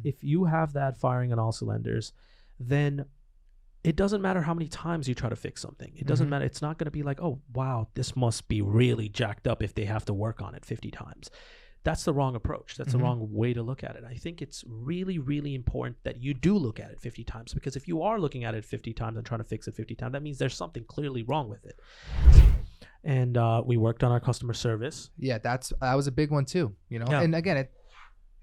If you have that firing on all cylinders, then it doesn't matter how many times you try to fix something. It doesn't matter. It's not going to be like, oh, wow, this must be really jacked up if they have to work on it 50 times. That's the wrong approach. That's the wrong way to look at it. I think it's really, really important that you do look at it 50 times, because if you are looking at it 50 times and trying to fix it 50 times, that means there's something clearly wrong with it. And we worked on our customer service. Yeah, that was a big one too, you know. Yeah. And again,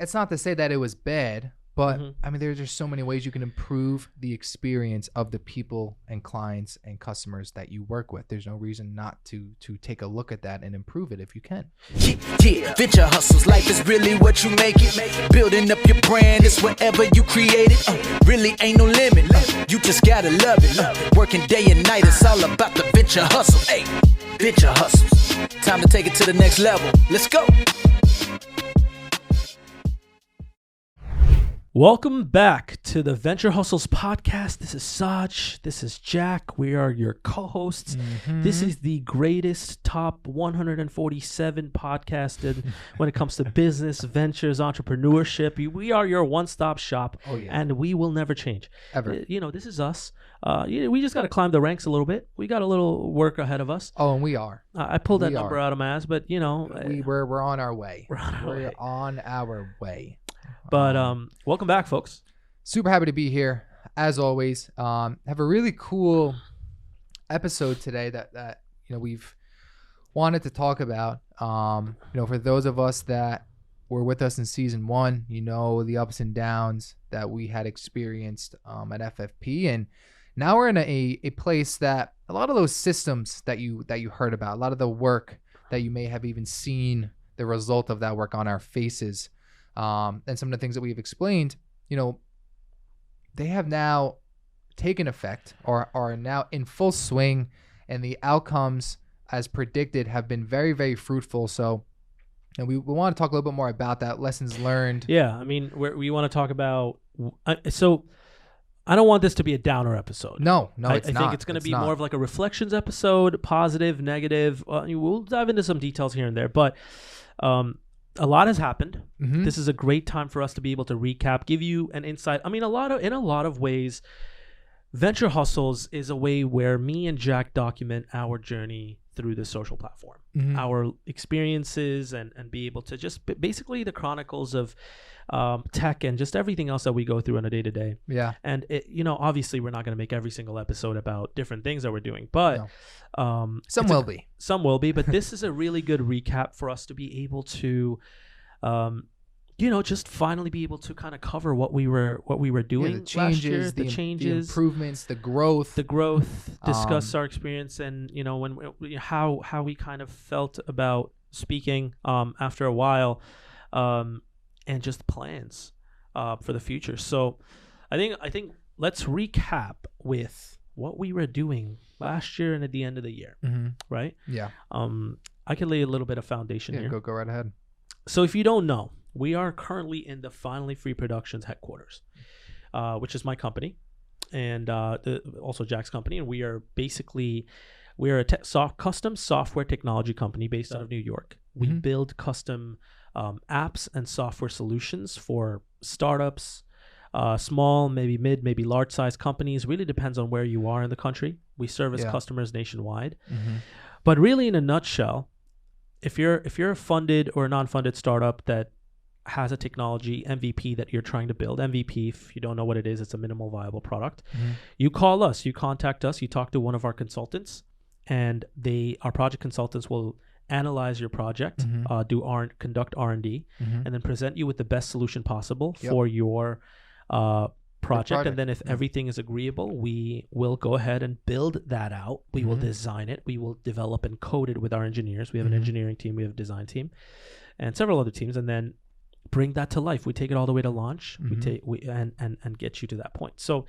it's not to say that it was bad, but I mean, there's just so many ways you can improve the experience of the people and clients and customers that you work with. There's no reason not to take a look at that and improve it if you can. Yeah, venture hustles, life is really what you make it. Building up your brand is whatever you create it. Really ain't no limit. You just gotta love it. Working day and night, it's all about the venture hustle. Hey, venture hustles. Time to take it to the next level. Let's go. Welcome back to the Venture Hustles podcast. This is Saj. This is Jack. We are your co-hosts. This is the greatest top 147 podcasted when it comes to business, ventures, entrepreneurship. We are your one-stop shop, and we will never change. Ever. You know, this is us. We just got to climb the ranks a little bit. We got a little work ahead of us. Oh, and we are. I pulled that number out of my ass, but you know, we're on our way. We're on our way. But welcome back, folks. Super happy to be here as always. Have a really cool episode today that you know we've wanted to talk about. You know, for those of us that were with us in season 1, you know the ups and downs that we had experienced at FFP, and now we're in a place that a lot of those systems that you heard about, a lot of the work that you may have even seen the result of that work on our faces. And some of the things that we've explained, you know, they have now taken effect or are now in full swing, and the outcomes as predicted have been very, very fruitful. So, and we want to talk a little bit more about that, lessons learned. Yeah, I mean, we want to talk about, so I don't want this to be a downer episode. No, I think it's going to be more of like a reflections episode, positive, negative. We'll dive into some details here and there, but a lot has happened. This is a great time for us to be able to recap, give you an insight. I mean, in a lot of ways, Venture Hustles is a way where me and Jack document our journey through the social platform, our experiences, and be able to just basically the chronicles of tech and just everything else that we go through on a day-to-day. Yeah. And you know, obviously we're not going to make every single episode about different things that we're doing, but some will be, but this is a really good recap for us to be able to you know, just finally be able to kind of cover what we were doing last year, the changes, the improvements, the growth, discuss our experience, and you know, how we kind of felt about speaking after a while, and just plans for the future. So I think let's recap with what we were doing last year and at the end of the year, right? Yeah. I can lay a little bit of foundation here. Go right ahead. So if you don't know, we are currently in the Finally Free Productions headquarters, which is my company, and also Jack's company. And we are a custom software technology company based out of New York. We build custom apps and software solutions for startups, small, maybe mid, maybe large size companies. Really depends on where you are in the country. We service customers nationwide. But really, in a nutshell, if you're a funded or a non-funded startup that has a technology MVP that you're trying to build, MVP, if you don't know what it is, it's a minimal viable product. You call us, you contact us, you talk to one of our consultants, and our project consultants will analyze your project, conduct R&D, and then present you with the best solution possible for your project. And then if everything is agreeable, we will go ahead and build that out. We will design it. We will develop and code it with our engineers. We have an engineering team, we have a design team, and several other teams, and then bring that to life. We take it all the way to launch. And get you to that point. So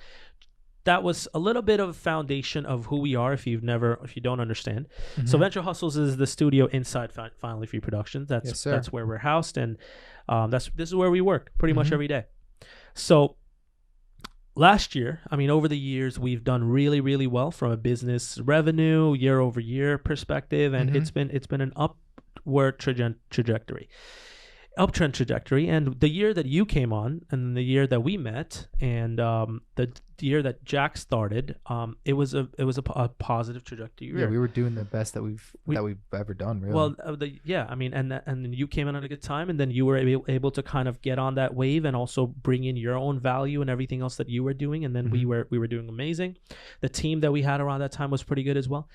that was a little bit of a foundation of who we are if you don't understand. So Venture Hustles is the studio inside Finally Free Productions. That's where we're housed, and this is where we work pretty much every day. So last year, I mean, over the years, we've done really, really well from a business revenue year-over-year perspective, and it's been an upward trajectory. uptrend trajectory. And the year that you came on, and the year that we met, and the year that Jack started, it was a positive trajectory year. Yeah, we were doing the best that we've ever done, really. Well, I mean, and then you came in at a good time, and then you were able to kind of get on that wave and also bring in your own value and everything else that you were doing, and then we were doing amazing. The team that we had around that time was pretty good as well.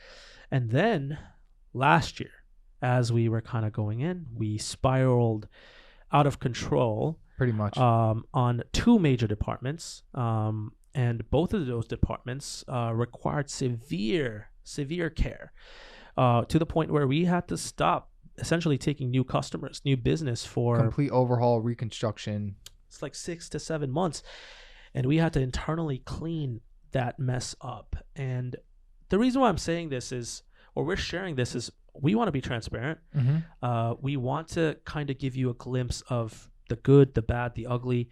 And then last year, as we were kind of going in, we spiraled out of control pretty much on 2 major departments, and both of those departments required severe care, to the point where we had to stop essentially taking new customers, new business for complete overhaul, reconstruction. It's like 6 to 7 months, and we had to internally clean that mess up. And the reason why I'm saying this is, or we're sharing this, is we want to be transparent. We want to kind of give you a glimpse of the good, the bad, the ugly,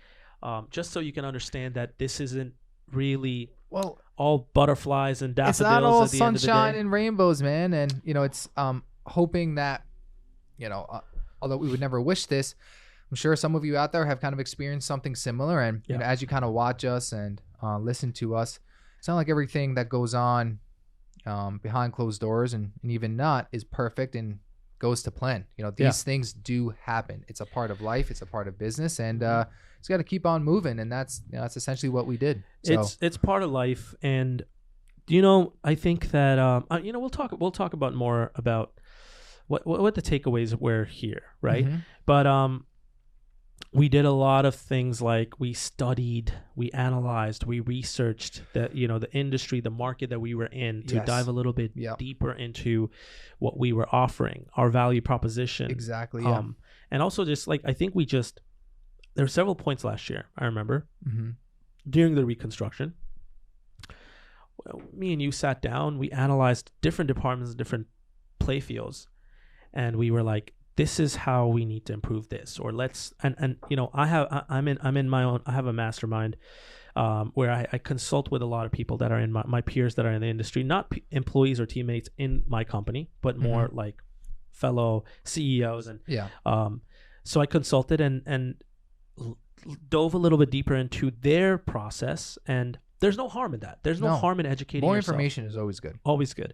just so you can understand that this isn't really all butterflies and daffodils. It's not all at the end of the sunshine day. and rainbows, man. And it's hoping that although we would never wish this, I'm sure some of you out there have kind of experienced something similar. And as you kind of watch us and listen to us, it's not like everything that goes on behind closed doors and even not is perfect and goes to plan. These things do happen. It's a part of life. It's a part of business, and it's got to keep on moving. And that's essentially what we did. So. It's part of life, and I think that we'll talk about more about what the takeaways were here, right? But we did a lot of things, like we studied, we analyzed, we researched the industry, the market that we were in, to dive a little bit deeper into what we were offering, our value proposition. Exactly. And also just like, I think there were several points last year, I remember, during the reconstruction. Me and you sat down, we analyzed different departments, different play fields, and we were like, this is how we need to improve this, or let's, I'm in my own, I have a mastermind where I consult with a lot of people that are in my peers that are in the industry, not employees or teammates in my company, but more like fellow CEOs. And so I consulted and dove a little bit deeper into their process, and there's no harm in that. There's no harm in educating more yourself. information is always good. Always good.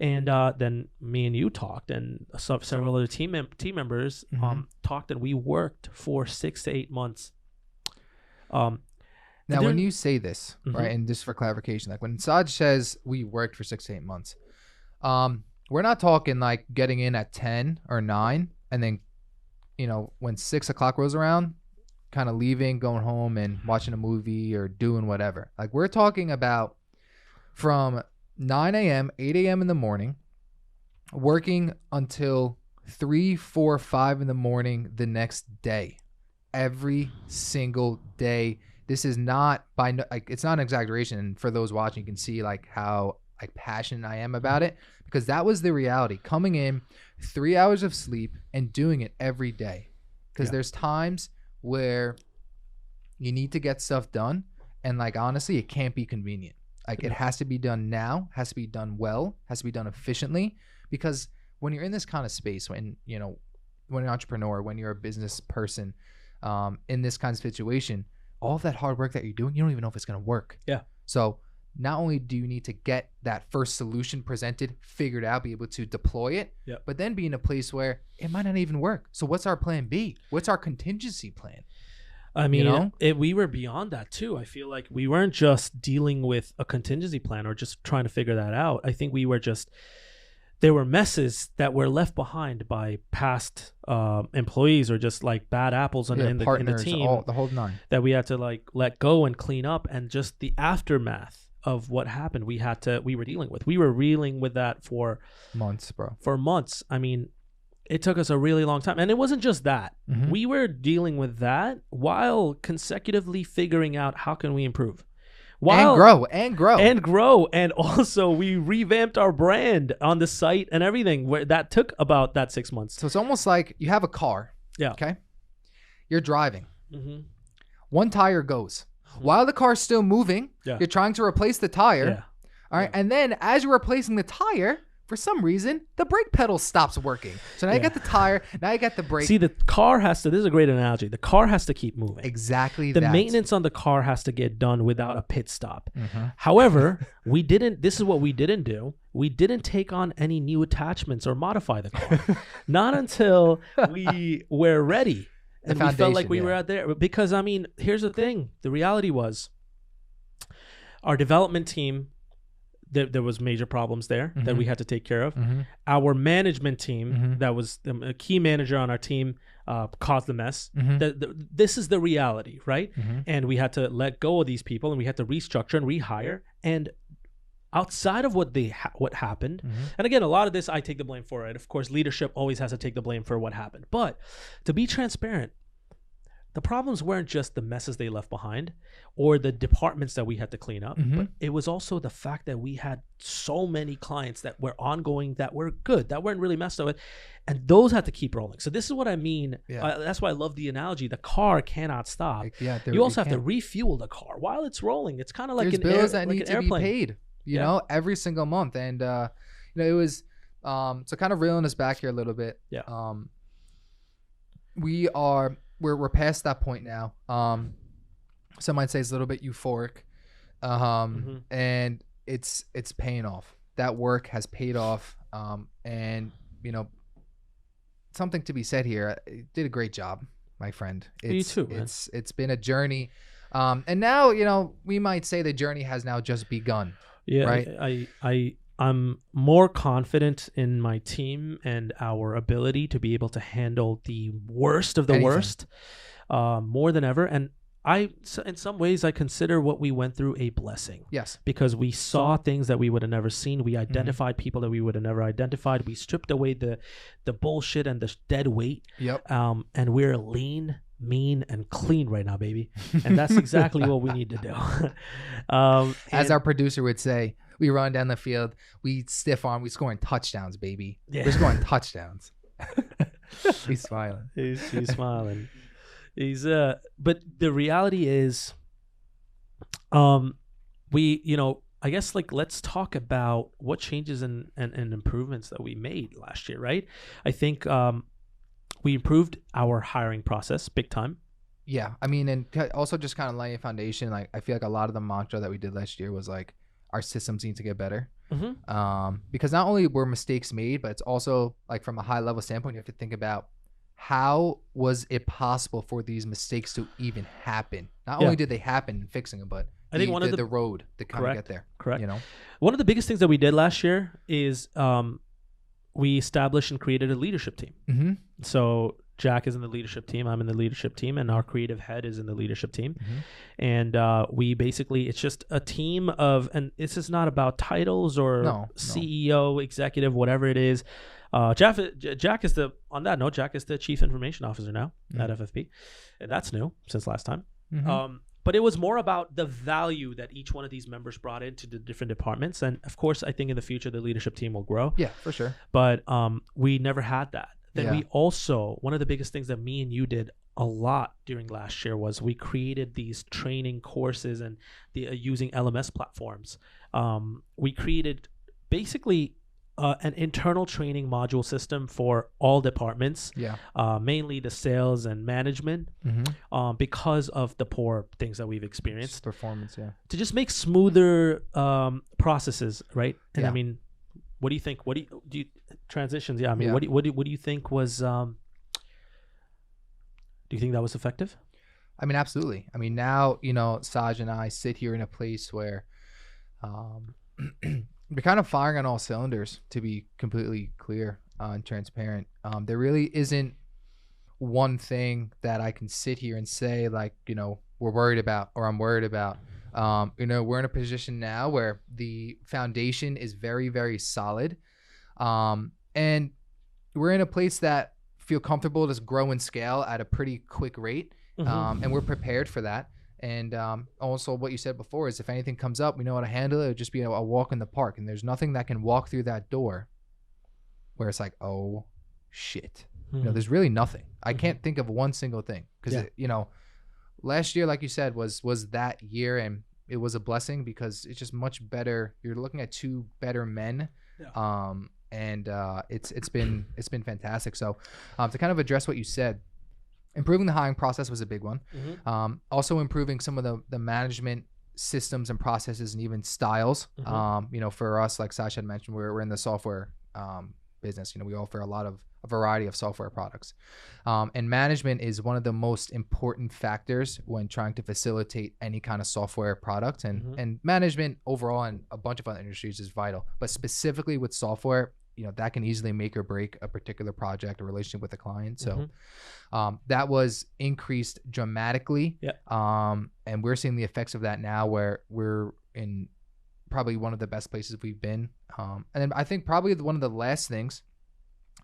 And then me and you talked, and several other team members talked, and we worked for 6 to 8 months. Now, when you say this, right, and just for clarification, like when Saj says we worked for 6 to 8 months, we're not talking like getting in at 10 or 9, and then, when 6 o'clock rolls around, kind of leaving, going home and watching a movie or doing whatever. Like, we're talking about from 9 a.m., 8 a.m. in the morning, working until 3, 4, 5 in the morning the next day, every single day. This is not it's not an exaggeration. And for those watching, you can see like how passionate I am about it, because that was the reality. Coming in, 3 hours of sleep and doing it every day, because there's times where you need to get stuff done, and like honestly, it can't be convenient. Like, it has to be done now, has to be done well, has to be done efficiently, because when you're in this kind of space, when you're an entrepreneur, when you're a business person, in this kind of situation, all of that hard work that you're doing, you don't even know if it's going to work. Yeah. So not only do you need to get that first solution presented, figured out, be able to deploy it, but then be in a place where it might not even work. So what's our plan B? What's our contingency plan? I mean, we were beyond that too. I feel like we weren't just dealing with a contingency plan or just trying to figure that out. I think we were there were messes that were left behind by past employees, or just like bad apples in the team, the whole nine, that we had to like let go and clean up, and just the aftermath of what happened we were dealing with. We were reeling with that for months, bro. For months. I mean, it took us a really long time. And it wasn't just that. We were dealing with that while consecutively figuring out how can we improve. And grow. And also we revamped our brand on the site and everything, where that took about that 6 months. So it's almost like you have a car. Yeah. Okay. You're driving. One tire goes. While the car's still moving, you're trying to replace the tire. All right. And then as you're replacing the tire, for some reason, the brake pedal stops working. So now you got the tire, now you got the brake. See, the car has to, this is a great analogy. The car has to keep moving. Exactly the that. maintenance on the car has to get done without a pit stop. However, this is what we didn't do. We didn't take on any new attachments or modify the car. Not until we were ready. And we felt like we were out there. Because, I mean, here's the thing. The reality was our development team, there was major problems there that we had to take care of. Our management team, that was a key manager on our team, caused the mess. This is the reality, right? And we had to let go of these people, and we had to restructure and rehire. And outside of what happened, and again, a lot of this I take the blame for it. Of course, leadership always has to take the blame for what happened. But to be transparent, the problems weren't just the messes they left behind or the departments that we had to clean up, but it was also the fact that we had so many clients that were ongoing, that were good, that weren't really messed up with, and those had to keep rolling. So this is what I mean. That's why I love the analogy. The car cannot stop. You also have to refuel the car while it's rolling. It's kind of like bills that need to be paid, you know, every single month. And, you know, it was, so kind of reeling us back here a little bit. We're past that point now. Some might say it's a little bit euphoric, and it's paying off. That work has paid off, and you know, something to be said here. You did a great job, my friend. You too, man. It's been a journey, and now, you know, we might say the journey has now just begun. Yeah, right. I'm more confident in my team and our ability to be able to handle the worst of the worst, more than ever. And in some ways, I consider what we went through a blessing. Yes. Because we saw things that we would have never seen. We identified people that we would have never identified. We stripped away the bullshit and the dead weight. Yep. And we're lean, mean, and clean right now, baby. And that's exactly what we need to do. As our producer would say, we run down the field, we stiff arm, we scoring touchdowns, baby. We're scoring touchdowns. He's smiling. He's smiling. But the reality is, I guess, like, let's talk about what changes and improvements that we made last year, right? I think we improved our hiring process big time. Yeah, I mean, and also just kind of laying a foundation. Like, I feel like a lot of the mantra that we did last year was like, our systems need to get better. Because not only were mistakes made, but it's also like from a high level standpoint, you have to think about how was it possible for these mistakes to even happen? Not only did they happen in fixing them, but I think the road to kind of get there. Correct. You know, one of the biggest things that we did last year is we established and created a leadership team. So Jack is in the leadership team. I'm in the leadership team, and our creative head is in the leadership team. And we basically, it's just a team of, and this is not about titles or CEO, executive, whatever it is. Jack is on that note, Jack is the chief information officer now at FFP. And that's new since last time. But it was more about the value that each one of these members brought into the different departments. And of course, I think in the future, the leadership team will grow. Yeah, for sure. But we never had that. Then we also, one of the biggest things that me and you did a lot during last year was we created these training courses and using LMS platforms. We created basically an internal training module system for all departments, mainly the sales and management, because of the poor things that we've experienced. Just performance, to just make smoother processes, right? And I mean, what do you think? What do you transitions? Yeah, I mean, what do you think was? Do you think that was effective? I mean, absolutely. I mean, now, you know, Saj and I sit here in a place where we're kind of firing on all cylinders, to be completely clear and transparent. There really isn't one thing that I can sit here and say, like, you know, we're worried about or I'm worried about. You know, we're in a position now where the foundation is very, very solid. And we're in a place that feel comfortable to grow and scale at a pretty quick rate. And we're prepared for that. And also what you said before is if anything comes up, we know how to handle it. It'll just be a walk in the park. And there's nothing that can walk through that door where it's like, oh, shit. You know, there's really nothing. I can't think of one single thing. Because, you know, last year, like you said, was that year. And it was a blessing because it's just much better. You're looking at two better men and it's been fantastic. So to kind of address what you said, improving the hiring process was a big one. Also improving some of the management systems and processes and even styles. For us, like Sasha had mentioned, we're in the software business. We offer a variety of software products, and management is one of the most important factors when trying to facilitate any kind of software product, and management overall in a bunch of other industries is vital, but specifically with software, that can easily make or break a particular project or relationship with a client. So that was increased dramatically. And we're seeing the effects of that now, where we're in probably one of the best places we've been. And then I think probably one of the last things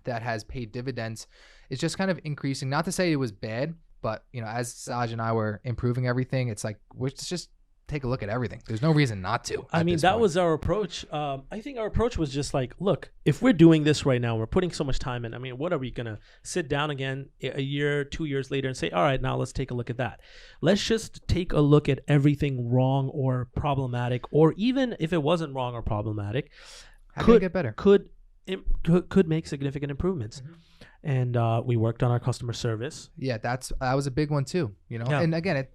that has paid dividends is just kind of increasing, not to say it was bad, but as Saj and I were improving everything, it's like, let's just take a look at everything. There's no reason not to. I mean, that was our approach. I think our approach was just like, look, if we're doing this right now, we're putting so much time in. I mean, what are we going to sit down again a year, 2 years later and say, all right, now let's take a look at that. Let's just take a look at everything wrong or problematic, or even if it wasn't wrong or problematic, could get better. Could make significant improvements. And we worked on our customer service. Yeah, that was a big one too. And again,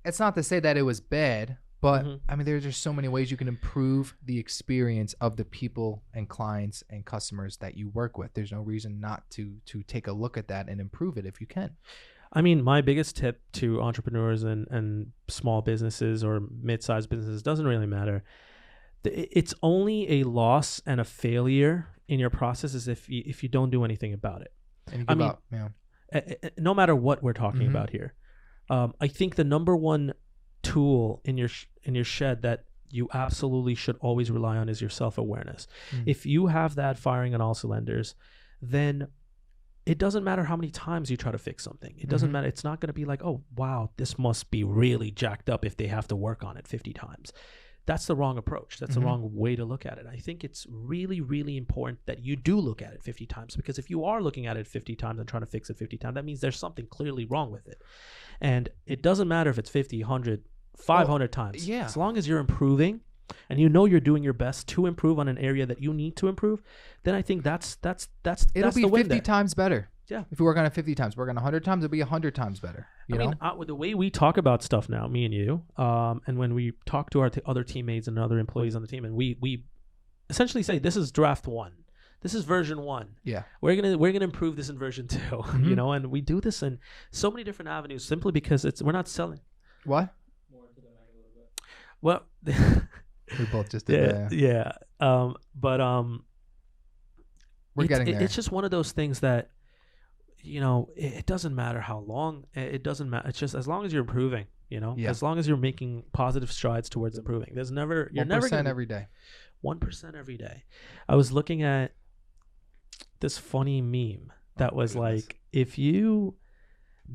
it's not to say that it was bad, but I mean, there's just so many ways you can improve the experience of the people and clients and customers that you work with. There's no reason not to take a look at that and improve it if you can. I mean, my biggest tip to entrepreneurs and small businesses or mid-sized businesses, doesn't really matter. It's only a loss and a failure in your process is if you don't do anything about it. And you give up, no matter what we're talking about here. I think the number one tool in your shed that you absolutely should always rely on is your self-awareness. If you have that firing on all cylinders, then it doesn't matter how many times you try to fix something. It doesn't matter. It's not going to be like, oh, wow, this must be really jacked up if they have to work on it 50 times. That's the wrong approach. That's the wrong way to look at it. I think it's really, really important that you do look at it 50 times, because if you are looking at it 50 times and trying to fix it 50 times, that means there's something clearly wrong with it. And it doesn't matter if it's 50, 100, 500 times. Yeah. As long as you're improving and you're doing your best to improve on an area that you need to improve, then I think that's it'll be the win 50 there. times better. Yeah. If you work on it 50 times, work on 100 times, it'll be 100 times better. I mean, with the way we talk about stuff now, me and you, and when we talk to our other teammates and other employees on the team, and we essentially say, this is draft 1. This is version 1. Yeah. We're gonna improve this in version 2. And we do this in so many different avenues simply because we're not selling. What? More into the mag a little bit. Well, we both just did that. Yeah. We're getting there. It's just one of those things that, it doesn't matter how long. It doesn't matter. It's just as long as you're improving, as long as you're making positive strides towards improving. You're never 1% every day. 1% every day. I was looking at this funny meme that was like, if you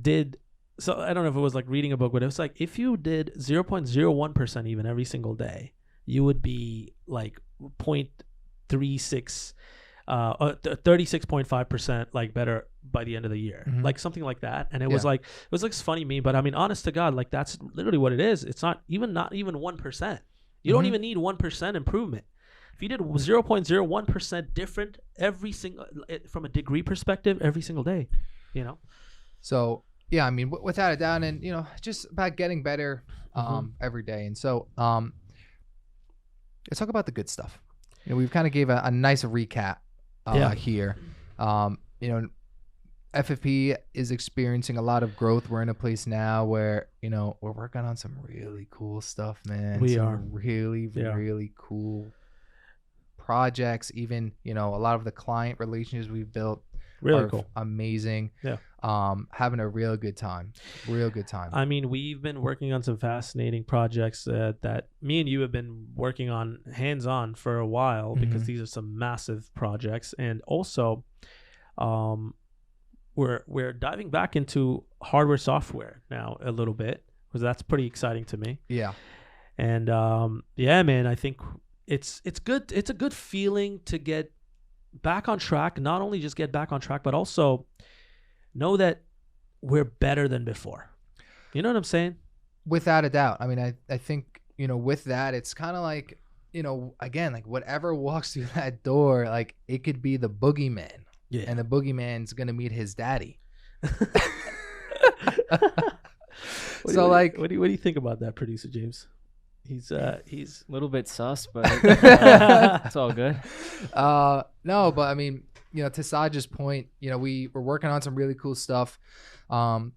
did, so I don't know if it was like reading a book, but it was like, if you did 0.01% even every single day, you would be like 0.36 36.5% like better by the end of the year, like something like that. And it was like this funny meme, but I mean, honest to God, like that's literally what it is. It's not even 1%. You don't even need 1% improvement. If you did 0.01% different every single, from a degree perspective, every single day, So yeah, I mean, without a doubt, and just about getting better every day. And so let's talk about the good stuff. We've kind of gave a nice recap here. FFP is experiencing a lot of growth. We're in a place now where, we're working on some really cool stuff, man. We are really cool projects. Even, a lot of the client relationships we've built are cool. Amazing. Yeah. Having a real good time. I mean, we've been working on some fascinating projects that me and you have been working on hands-on for a while, because these are some massive projects. And also, we're diving back into hardware software now a little bit, because that's pretty exciting to me. Yeah. And man, I think it's good. It's a good feeling to get back on track. Not only just get back on track, but also know that we're better than before. You know what I'm saying? Without a doubt. I mean, I think, with that, it's kind of like, again, like whatever walks through that door, like it could be the boogeyman. Yeah. And the boogeyman's going to meet his daddy. What do you think about that, producer James? He's a little bit sus, but it's all good. No, but I mean, to Saj's point, we were working on some really cool stuff. I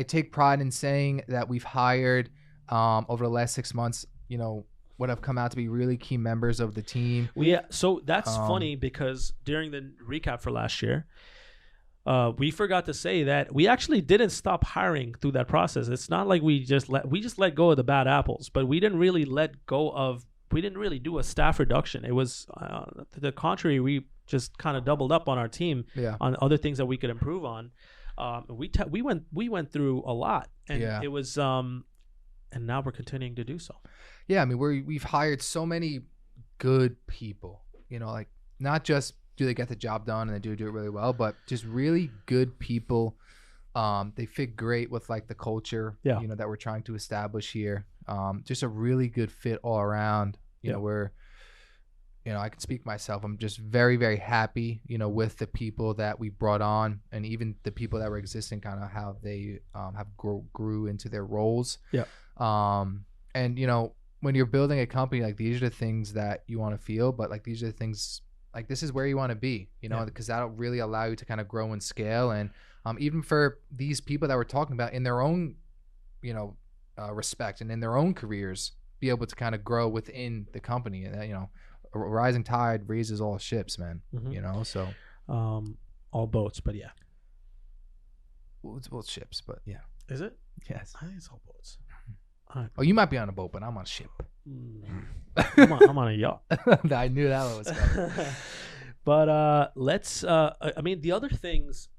take pride in saying that we've hired over the last 6 months, what have come out to be really key members of the team. So that's funny because during the recap for last year, we forgot to say that we actually didn't stop hiring through that process. It's not like we just let go of the bad apples, but we didn't really do a staff reduction. It was to the contrary. We just kind of doubled up on our team on other things that we could improve on. We went through a lot, and it was and now we're continuing to do so. Yeah, I mean we've hired so many good people. Like not just do they get the job done and they do it really well, but just really good people. They fit great with like the culture, that we're trying to establish here. Just a really good fit all around. Where, I can speak myself. I'm just very, very happy, with the people that we brought on, and even the people that were existing, kind of how they have grew into their roles. Yeah. And when you're building a company, like these are the things that you want to feel, but like these are the things. Like this is where you want to be, because that'll really allow you to kind of grow and scale. And even for these people that we're talking about in their own, respect and in their own careers, be able to kind of grow within the company. And a rising tide raises all ships, man. Mm-hmm. So all boats, but yeah. Well, it's both ships, but yeah. Is it? Yes. I think it's all boats. Oh, you might be on a boat, but I'm on a ship. I'm on a yacht. I knew that was coming. But let's. I mean, the other things.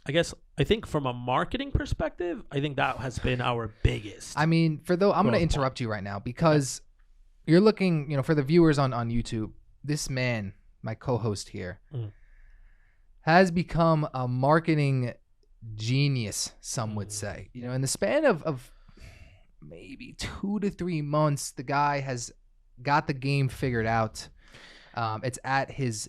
I think from a marketing perspective, I think that has been our biggest. I mean, I'm going to interrupt you right now because you're looking. For the viewers on YouTube, this man, my co-host here, has become a marketing genius. Some would say, in the span of maybe 2 to 3 months, the guy has got the game figured out. It's at his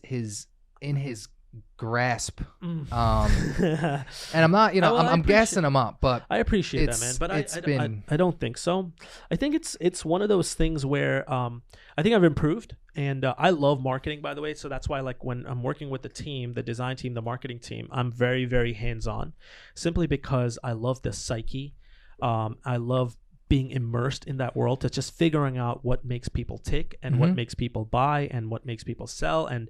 grasp. And I'm not, I'm gassing him up, but I appreciate that, man. But I don't think so. I think it's one of those things where I think I've improved, and I love marketing, by the way. So that's why, like, when I'm working with the team, the design team, the marketing team, I'm very, very hands-on, simply because I love the psyche. I love being immersed in that world, to just figuring out what makes people tick and what makes people buy and what makes people sell. And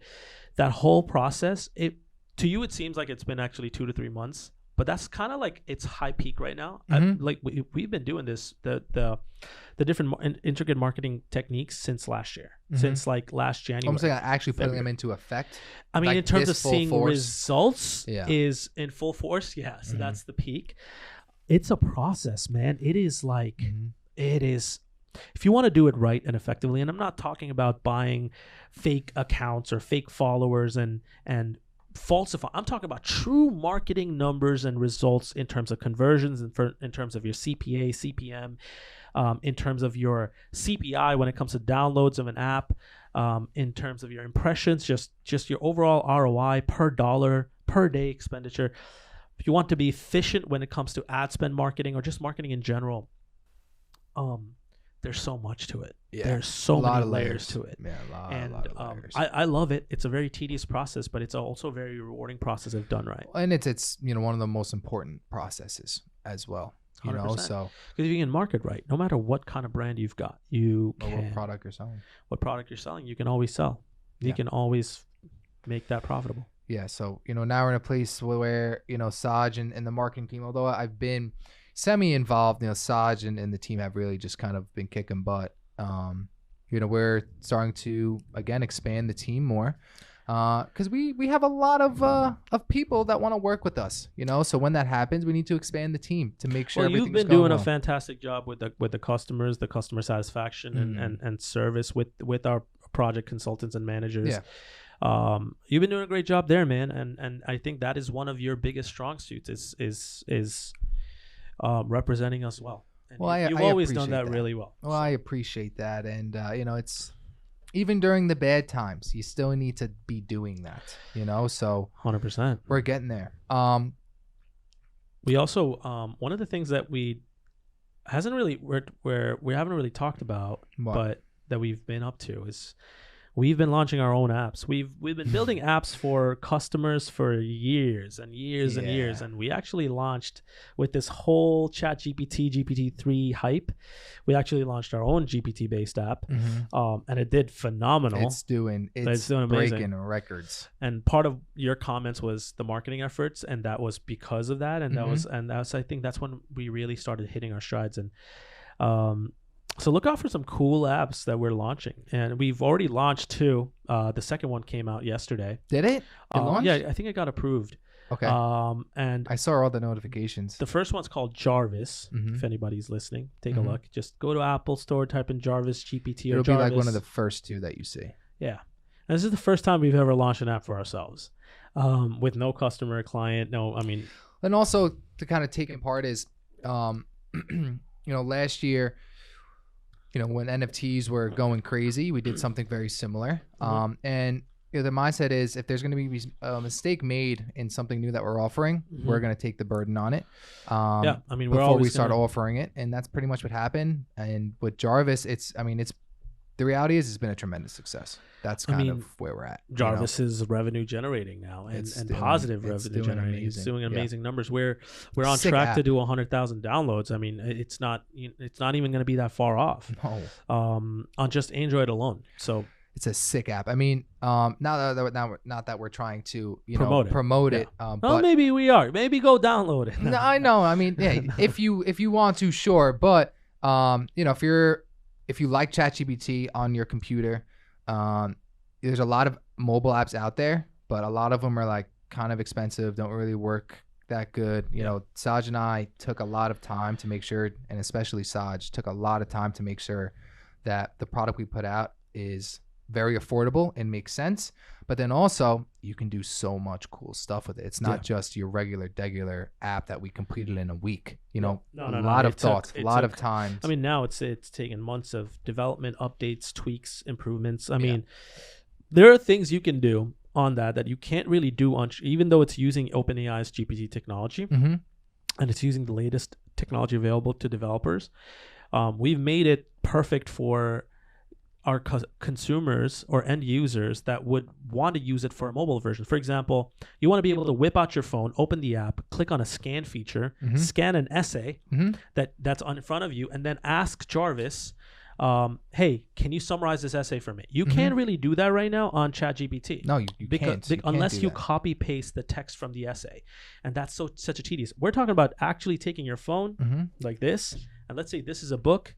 that whole process, to you, it seems like it's been actually 2 to 3 months, but that's kind of like its high peak right now. Like we've been doing this, the different intricate marketing techniques since last year, since like last January. I'm saying actually putting them into effect. I mean, like in terms of seeing force. results is in full force. Yeah. So that's the peak. It's a process, man. It is like, it is, if you want to do it right and effectively, and I'm not talking about buying fake accounts or fake followers and falsify. I'm talking about true marketing numbers and results in terms of conversions and in terms of your CPA, CPM, in terms of your CPI when it comes to downloads of an app, in terms of your impressions, just your overall ROI per dollar, per day expenditure. If you want to be efficient when it comes to ad spend marketing or just marketing in general, there's so much to it. Yeah. There's so many layers to it. Yeah, a lot of layers. I love it. It's a very tedious process, but it's also a very rewarding process if done right. And it's one of the most important processes as well. 100%. So because if you can market right, no matter what kind of brand you've got, what product you're selling. What product you're selling, you can always sell. You can always make that profitable. Yeah, so now we're in a place where Saj and the marketing team, although I've been semi-involved, Saj and the team have really just kind of been kicking butt. We're starting to again expand the team more, because we have a lot of people that want to work with us. So when that happens, we need to expand the team to make sure. Well, you've been doing a fantastic job with the customers, the customer satisfaction and service with our project consultants and managers. Yeah. You've been doing a great job there, man, and I think that is one of your biggest strong suits is representing us well. And Well, you've I always done appreciate that really well. Well, I appreciate that, and it's even during the bad times, you still need to be doing that. So 100%. we're getting there. We also one of the things that we haven't really talked about, What? but that we've been up to is we've been launching our own apps. We've been building apps for customers for years and years and years, and we actually launched with this whole ChatGPT GPT-3 hype. We actually launched our own GPT based app, and it did phenomenal. It's doing amazing. breaking records. And part of your comments was the marketing efforts, and that was because of that. And that's I think that's when we really started hitting our strides. And so look out for some cool apps that we're launching, and we've already launched 2. The second one came out yesterday. Did it? Yeah, I think it got approved. Okay. And I saw all the notifications. the first one's called Jarvis. If anybody's listening, take a look. Just go to Apple Store, type in Jarvis GPT or It'll Jarvis. be like one of the first 2 that you see. Yeah. And this is the first time we've ever launched an app for ourselves, with no customer, client. And also to kind of take in part is, last year, when NFTs were going crazy, we did something very similar. And the mindset is if there's going to be a mistake made in something new that we're offering, we're going to take the burden on it. We're before always we start offering it, and that's pretty much what happened. And with Jarvis, the reality is it's been a tremendous success. That's kind of where we're at. Jarvis is revenue generating now, and positive revenue generating. It's doing amazing numbers. We're on Sick track app. to do 100,000 downloads. It's not even going to be that far off. No. On just Android alone. So it's a sick app. Not that we're trying to promote it. But maybe we are. Maybe go download it. No, I know. If you want to, sure. But if you like ChatGPT on your computer, there's a lot of mobile apps out there, but a lot of them are like kind of expensive, don't really work that good. Saj and I took a lot of time to make sure, and especially Saj took a lot of time to make sure that the product we put out is very affordable and makes sense. But then also you can do so much cool stuff with it. It's not just your regular app that we completed in a week. A lot of thoughts, a lot of time. Now it's taken months of development, updates, tweaks, improvements. There are things you can do on that you can't really do on, even though it's using OpenAI's GPT technology, and it's using the latest technology available to developers. We've made it perfect for our consumers or end users that would want to use it for a mobile version. For example, you want to be able to whip out your phone, open the app, click on a scan feature, scan an essay that's in front of you, and then ask Jarvis, hey, can you summarize this essay for me? You can't really do that right now on ChatGPT. No, you can't. Unless you copy paste the text from the essay. And that's such a tedious. We're talking about actually taking your phone like this, and let's say this is a book,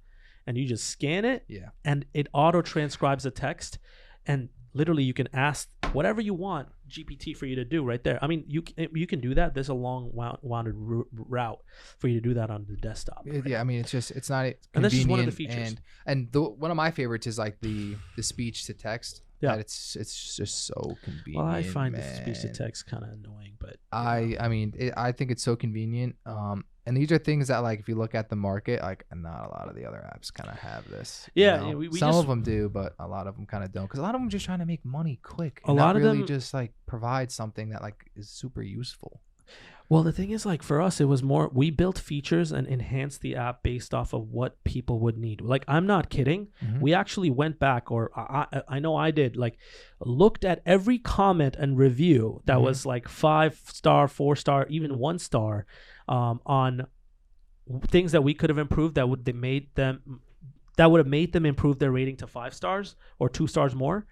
and you just scan it, and it auto transcribes the text, and literally you can ask whatever you want GPT for you to do right there. You can do that. There's a long wounded route for you to do that on the desktop. Right? Yeah, it's not convenient. And that's just one of the features. And one of my favorites is like the speech to text. Yeah, it's just so convenient. Well, I find the speech to text kind of annoying, but I think it's so convenient. And these are things that, like, if you look at the market, like, not a lot of the other apps kind of have this. Yeah, some of them do, but a lot of them kind of don't, because a lot of them just trying to make money quick. A lot of really them just like provide something that like is super useful. Well, the thing is, like, for us, it was more, we built features and enhanced the app based off of what people would need. Like, I'm not kidding. We actually went back, or I know I did, like, looked at every comment and review that was like 5-star, 4-star, even 1-star, on things that we could have improved that would have made them improve their rating to 5 stars or 2 stars more.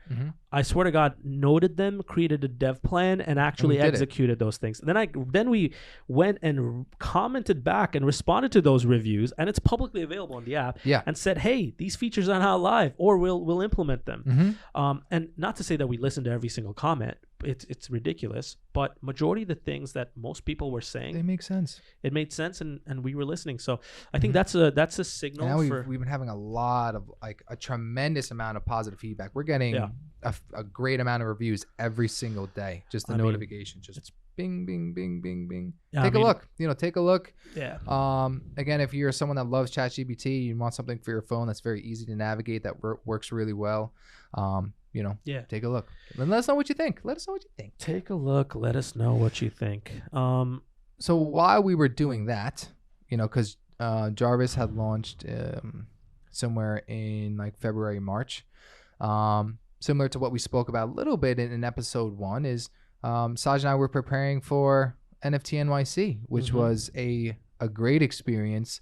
I swear to God, noted them, created a dev plan, and actually executed those things. Then we went and commented back and responded to those reviews, and it's publicly available on the app. Yeah. And said, hey, these features are not live, or we'll implement them. And not to say that we listened to every single comment. It's ridiculous, but majority of the things that most people were saying, they make sense. It made sense, and we were listening. So I think that's a signal. And now we've been having a tremendous amount of positive feedback. We're getting a great amount of reviews every single day. Just the notifications. Bing, bing, bing, bing, bing. Yeah, Take a look. Take a look. Yeah. Again, if you're someone that loves ChatGPT, you want something for your phone that's very easy to navigate, that works really well. Yeah. Take a look. And let us know what you think. Let us know what you think. Take a look. Let us know what you think. So while we were doing that, because Jarvis had launched somewhere in like February, March. Similar to what we spoke about a little bit in episode 1 is Saj and I were preparing for NFT NYC, which was a great experience.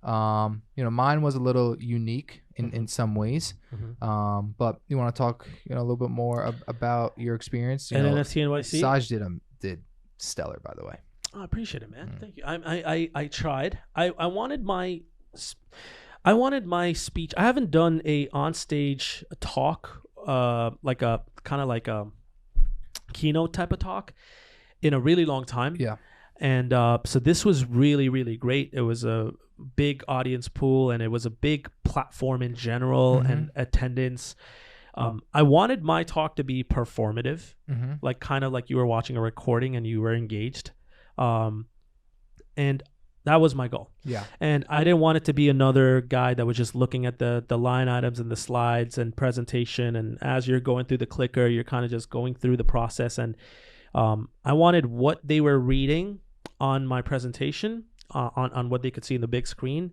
Mine was a little unique in some ways. But you want to talk a little bit more about your experience? NFT NYC? Saj did stellar, by the way. Oh, I appreciate it, man. Thank you. I tried. I wanted my speech. I haven't done a onstage talk, like a kind of like a keynote type of talk in a really long time. Yeah. And so this was really, really great. It was a big audience pool, and it was a big platform in general and attendance. I wanted my talk to be performative, like kind of like you were watching a recording and you were engaged. And that was my goal. Yeah. And I didn't want it to be another guy that was just looking at the line items and the slides and presentation. And as you're going through the clicker, you're kind of just going through the process. And I wanted what they were reading on my presentation, on what they could see in the big screen,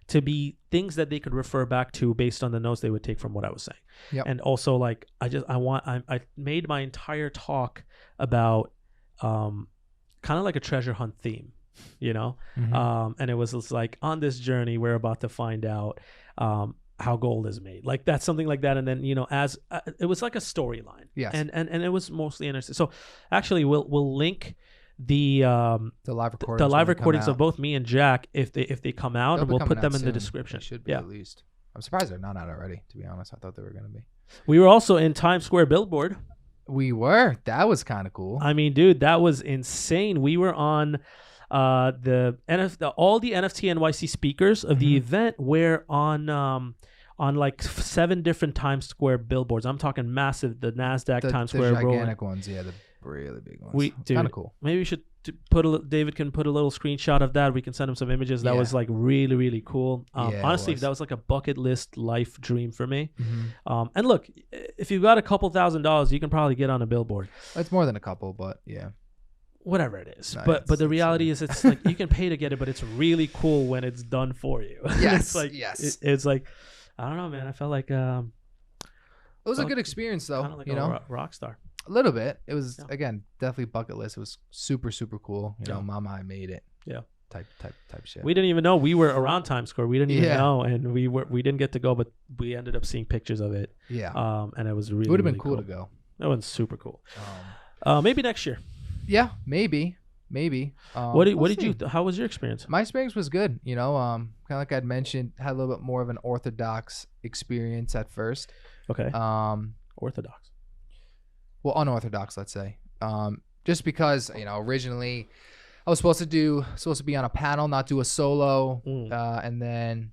to be things that they could refer back to based on the notes they would take from what I was saying. Yep. And also, like, I made my entire talk about kind of like a treasure hunt theme, and it was just like, on this journey we're about to find out how gold is made, like that's something like that. And then as it was like a storyline. Yes. And it was mostly interesting. So actually we'll link the live recordings of both me and Jack if they come out, and we'll put them in the description. They should be released. I'm surprised they're not out already, to be honest. I thought they were going to be. We were also in Times Square billboard. We were. That was kind of cool. I mean, dude, that was insane. We were on all the NFT NYC speakers of the event were on like 7 different Times Square billboards. I'm talking massive, the NASDAQ Times Square. The gigantic ones, yeah, the really big ones. Kind of cool. Maybe we should David can put a little screenshot of that. We can send him some images. That was like really, really cool. Honestly, that was like a bucket list life dream for me. And look, if you've got a couple $1,000s, you can probably get on a billboard. It's more than a couple, but yeah. Whatever it is. But the reality is, it's like you can pay to get it, but it's really cool when it's done for you. Yes. It's like, yes. It's like, I don't know, man. I felt like it was a good experience, though. Kind of like a rock star. A little bit. It was again definitely bucket list. It was super, super cool. Mama, I made it. Yeah. Type shit. We didn't even know we were around Times Square. We didn't even know, and we didn't get to go, but we ended up seeing pictures of it. Yeah. And it was really. It would have been really cool to go. That was super cool. Maybe next year. Yeah, maybe. What did you? How was your experience? My experience was good. Kind of like I'd mentioned, had a little bit more of an orthodox experience at first. Okay. Orthodox. Well, unorthodox, let's say. Just because originally I was supposed to be on a panel, not do a solo, and then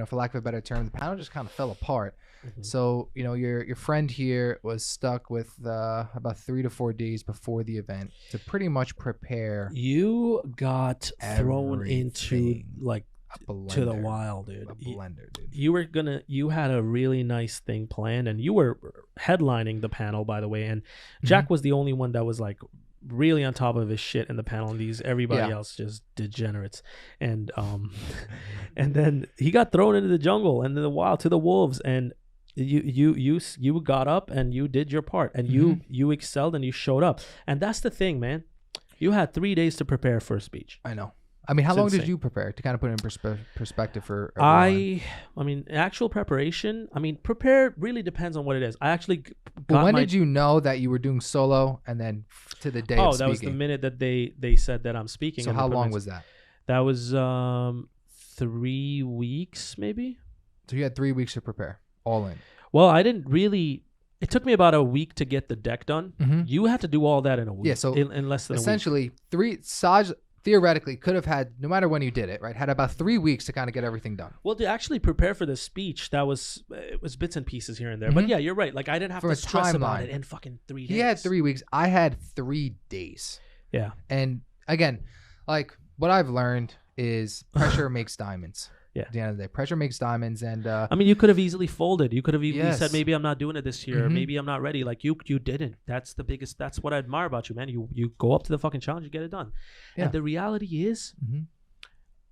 for lack of a better term, the panel just kind of fell apart. So your friend here was stuck with about 3 to 4 days before the event to pretty much prepare. You got thrown into like blender, to the wild, dude. A blender, dude. You had a really nice thing planned, and you were headlining the panel, by the way. And Jack was the only one that was like really on top of his shit in the panel, and everybody else just degenerates. And and then he got thrown into the jungle and the wild to the wolves, and you got up and you did your part, and you excelled and you showed up. And that's the thing, man. You had 3 days to prepare for a speech. I know. I mean, how long did you prepare, to kind of put it in perspective for everyone? I mean, actual preparation, prepare really depends on what it is. I actually when did you know that you were doing solo, and then to the day of speaking? That was the minute that they said that I'm speaking. So how long was that? That was 3 weeks, maybe. So you had 3 weeks to prepare, all in. Well, I didn't really. It took me about a week to get the deck done. You had to do all that in a week. Yeah, so in less than essentially a week. Saj theoretically could have had, no matter when you did it, right, had about 3 weeks to kind of get everything done. Well, to actually prepare for the speech, it was bits and pieces here and there. But yeah, you're right. Like, I didn't have to stress about it in fucking 3 days. He had 3 weeks. I had 3 days. Yeah. And again, like what I've learned is pressure makes diamonds. Yeah. At the end of the day, pressure makes diamonds. And I mean, you could have easily folded. You could have easily said, Yes. maybe I'm not doing it this year. Mhm. Maybe I'm not ready. Like you didn't. That's what I admire about you, man. You go up to the fucking challenge, you get it done. Yeah. And the reality is, Mhm.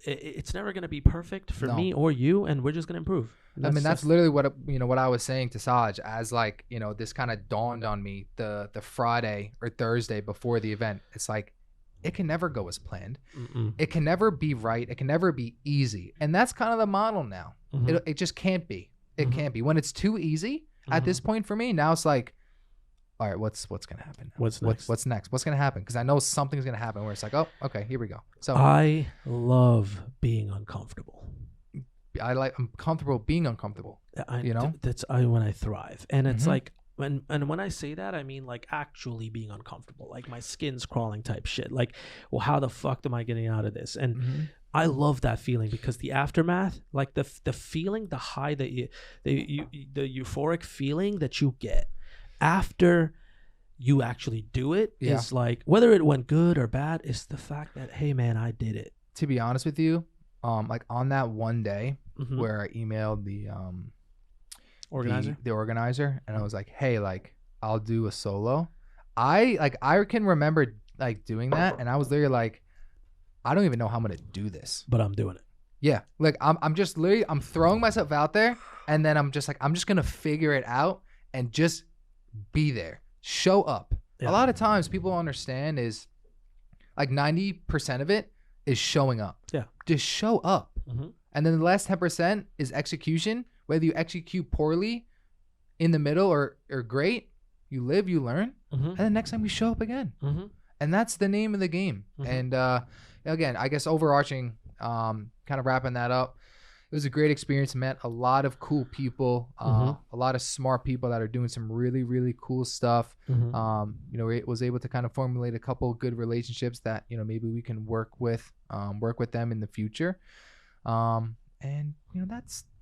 it's never going to be perfect for No. me or you. And we're just going to improve. And I mean, that's literally what I was saying to Saj as like, this kind of dawned on me the Friday or Thursday before the event. It's like, it can never go as planned. Mm-mm. It can never be right. It can never be easy. And that's kind of the model now. Mhm. It just can't be. It Mhm. can't be. When it's too easy at this point for me, now it's like, all right, what's going to happen now? What's next? What's next? What's going to happen? Because I know something's going to happen where it's like, oh, okay, here we go. So I love being uncomfortable. I'm comfortable being uncomfortable. That's when I thrive. And it's Mhm. like, when I say that, I mean like actually being uncomfortable, like my skin's crawling type shit. Like, well, how the fuck am I getting out of this? And Mhm. I love that feeling because the aftermath, like the feeling, the high that the euphoric feeling that you get after you actually do it is like, whether it went good or bad, it's the fact that, hey man, I did it. To be honest with you, like on that one day Mhm. where I emailed the Organizer. the organizer, and I was like, hey, like I'll do a solo. I can remember like doing that, and I was literally like, I don't even know how I'm gonna do this, But I'm doing it. yeah, like I'm just literally I'm throwing myself out there, and then I'm just gonna figure it out and just be there, show up. Yeah. A lot of times people understand is like 90% of it is showing up. Yeah. Just show up. Mhm. And then the last 10% is execution. Whether you execute poorly, in the middle, or great, you live, you learn, Mhm. and then next time you show up again. Mhm. And that's the name of the game. Mhm. And again, I guess overarching, kind of wrapping that up, it was a great experience. Met a lot of cool people, a lot of smart people that are doing some really, really cool stuff. Mhm. Was able to kind of formulate a couple good relationships that maybe we can work with them in the future. And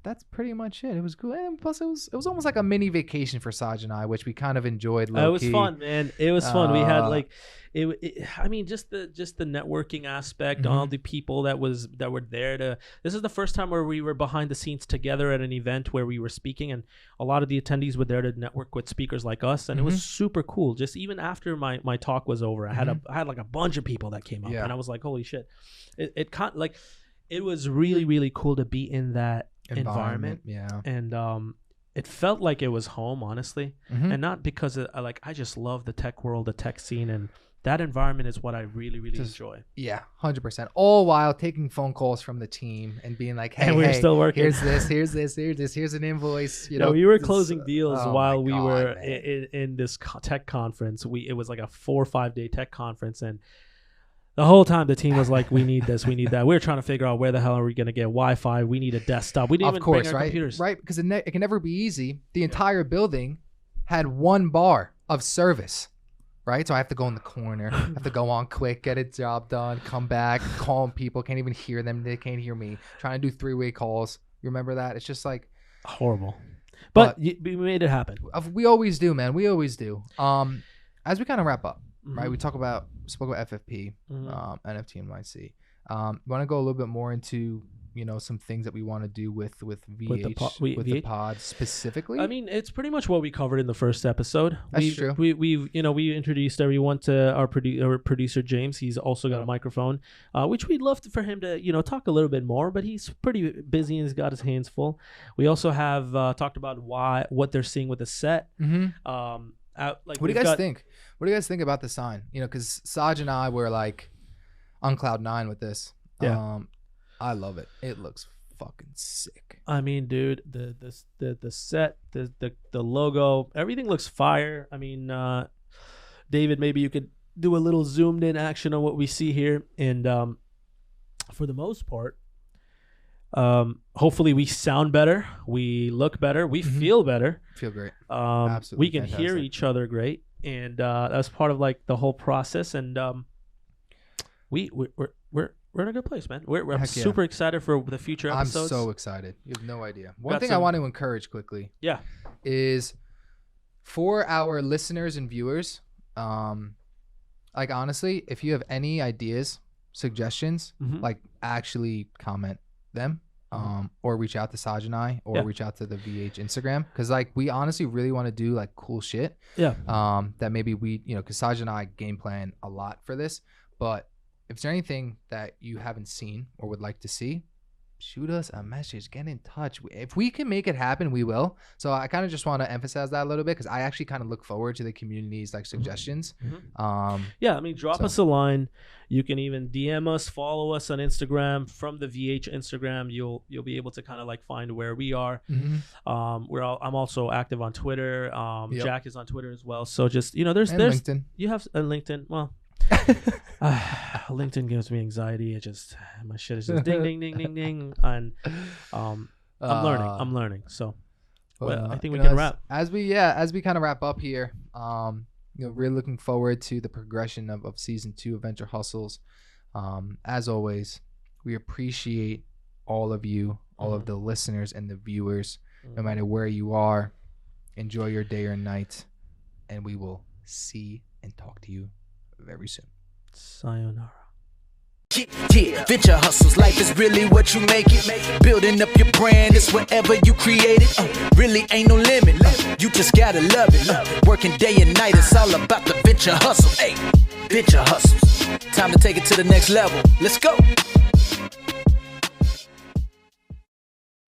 that's pretty much it. It was good, and plus it was almost like a mini vacation for Saj and I, which we kind of enjoyed. It was fun, man. It was fun. We had like I mean, just the networking aspect, all the people that were there. This is the first time where we were behind the scenes together at an event where we were speaking, and a lot of the attendees were there to network with speakers like us, and it was super cool. Just even after my talk was over, I had like a bunch of people that came up, and I was like, holy shit! It was really, really cool to be in that environment. Yeah. And it felt like it was home, honestly. And not because I just love the tech world, the tech scene, and that environment is what I really, really enjoy. Yeah, 100%. All while taking phone calls from the team and being like, hey, And we're still working. Here's an invoice. We were closing deals oh while my we God, were man. in this tech conference. It was like a 4 or 5 day tech conference, and the whole time the team was like, we need this, we need that. We were trying to figure out where the hell are we going to get Wi-Fi. We need a desktop. We didn't even bring our computers. Right, because it can never be easy. The entire building had one bar of service, right? So I have to go in the corner, have to go on quick, get a job done, come back, call people, can't even hear them. They can't hear me. Trying to do 3-way calls. You remember that? It's just like horrible. But we made it happen. We always do, man. We always do. As we kind of wrap up, right? We spoke about FFP, NFT NYC. Want to go a little bit more into some things that we want to do with VH, the pod specifically. I mean, it's pretty much what we covered in the first episode. That's true. We introduced everyone to our producer James. He's also got a microphone, which we'd love for him to talk a little bit more, but he's pretty busy and he's got his hands full. We also have talked about what they're seeing with the set. What do you guys think? What do you guys think about the sign? Because Saj and I were like on cloud 9 with this. Yeah. I love it. It looks fucking sick. I mean, dude, the set, the logo, everything looks fire. I mean, David, maybe you could do a little zoomed in action on what we see here, and for the most part, hopefully we sound better, we look better, we feel better, feel great. Absolutely, we can hear each other great, and that's part of like the whole process. And we're in a good place, man. I'm super excited for the future episodes. I'm so excited. You have no idea. One thing I want to encourage quickly, is for our listeners and viewers. A like honestly, if you have any ideas, suggestions, Mhm. like actually comment them. Or reach out to Saj and I, or Yeah. reach out to the VH Instagram, because like we honestly really want to do like cool shit. Yeah. That maybe we, because Saj and I game plan a lot for this, but if there's anything that you haven't seen or would like to see, shoot us a message, get in touch. If we can make it happen, we will. So I kind of just want to emphasize that a little bit, because I actually kind of look forward to the community's like suggestions. Yeah, I mean, drop us a line. You can even DM us, follow us on Instagram. From the VH Instagram, you'll be able to kind of like find where we are. I'm also active on Twitter. Yep. Jack is on Twitter as well. So just there's And LinkedIn. You have a LinkedIn. Well, LinkedIn gives me anxiety. It just my shit is just ding ding ding ding ding, and I'm learning. So well, I think we can wrap. As we kind of wrap up here. Really looking forward to the progression of season 2 of Venture Hustles. As always, we appreciate all of you, all of the listeners and the viewers, no matter where you are. Enjoy your day or night, and we will see and talk to you very soon. Sayonara. Yeah, venture hustles, life is really what you make it. Building up your brand, it's whatever you create it. Really ain't no limit, you just gotta love it. Working day and night, it's all about the venture hustle. Hey, venture hustles, time to take it to the next level. Let's go.